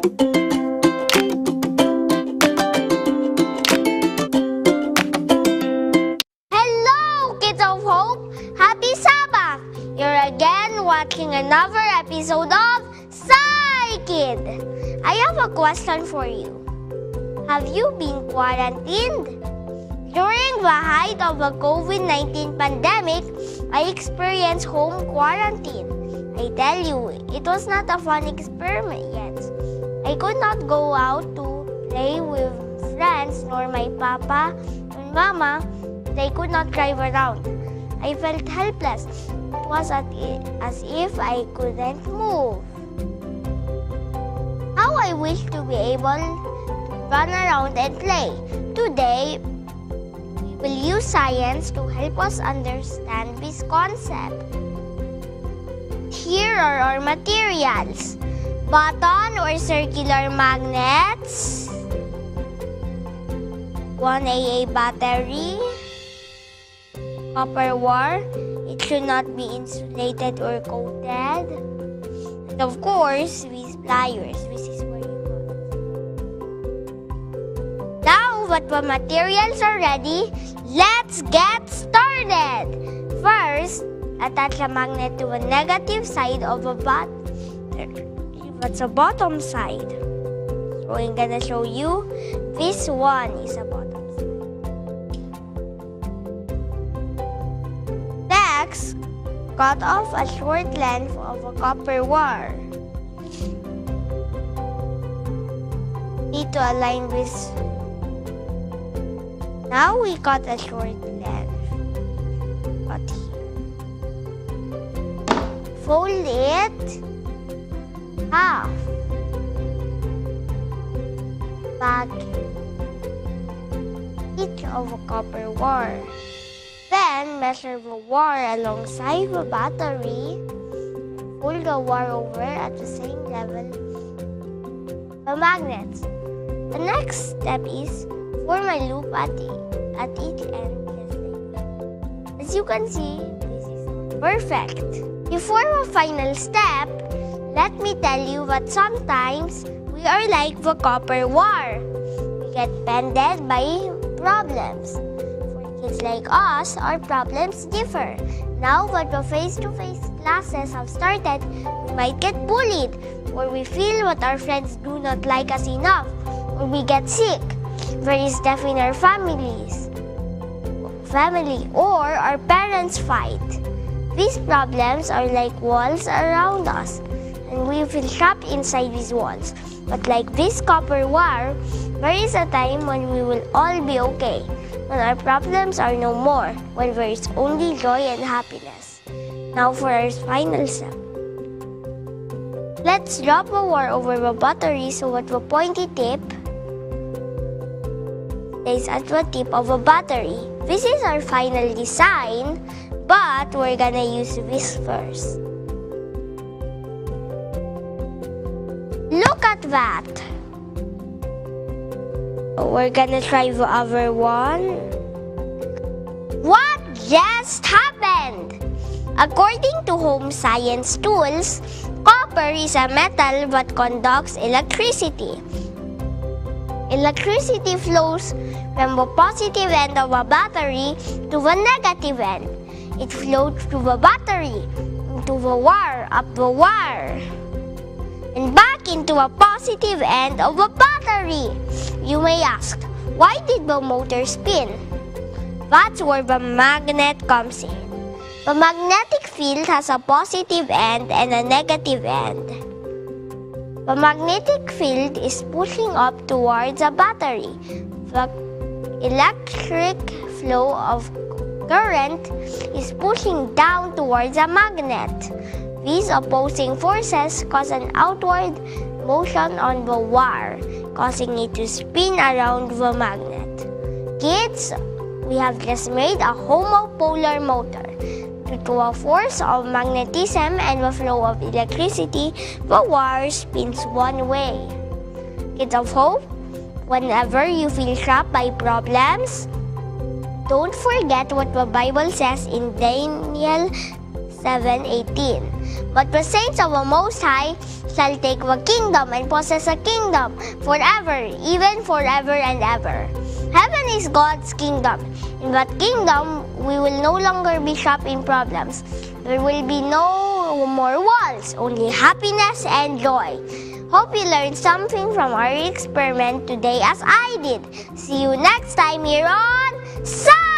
Hello, kids of hope! Happy Sabbath! You're again watching another episode of SciKid. I have a question for you. Have you been quarantined? During the height of the COVID-19 pandemic, I experienced home quarantine. I tell you, it was not a fun experience. I could not go out to play with friends, nor my papa and mama. They could not drive around. I felt helpless. It was as if I couldn't move. How I wish to be able to run around and play. Today, we will use science to help us understand this concept. Here are our materials. Button or circular magnets, 1 AA battery, copper wire. It should not be insulated or coated. And of course, these pliers. This is where you put. Now that the materials are ready, let's get started. First, attach a magnet to the negative side of the battery. That's the bottom side. So I'm gonna show you. This one is a bottom side. Next, cut off a short length of a copper wire. Need to align this. Now we cut a short length. Cut here. Fold it half. Back each of a copper wire. Then measure the wire alongside the battery. Fold the wire over at the same level the magnets. The next step is form a loop at each end, just like that. As you can see, this is perfect. Before the final step, let me tell you that sometimes we are like the copper wire. We get bended by problems. For kids like us, our problems differ. Now that the face-to-face classes have started, we might get bullied, or we feel that our friends do not like us enough, or we get sick. There is death in our family, or our parents fight. These problems are like walls around us, and we feel trapped inside these walls. But like this copper wire, there is a time when we will all be okay, when our problems are no more, when there is only joy and happiness. Now for our final step. Let's drop the wire over the battery so that the pointy tip stays at the tip of the battery. This is our final design, but we're gonna use this first. Look at that! We're gonna try the other one. What just happened? According to home science tools, copper is a metal that conducts electricity. Electricity flows from the positive end of a battery to the negative end. It flows through the battery, into the wire, up the wire, and back into a positive end of the battery. You may ask, why did the motor spin? That's where the magnet comes in. The magnetic field has a positive end and a negative end. The magnetic field is pushing up towards a battery. The electric flow of current is pushing down towards a magnet. These opposing forces cause an outward motion on the wire, causing it to spin around the magnet. Kids, we have just made a homopolar motor. Due to a force of magnetism and the flow of electricity, the wire spins one way. Kids of hope, whenever you feel trapped by problems, don't forget what the Bible says in Daniel 7:18. But the saints of the Most High shall take the kingdom and possess a kingdom forever, even forever and ever. Heaven is God's kingdom. In that kingdom, we will no longer be trapped in problems. There will be no more walls, only happiness and joy. Hope you learned something from our experiment today as I did. See you next time here on SciKid!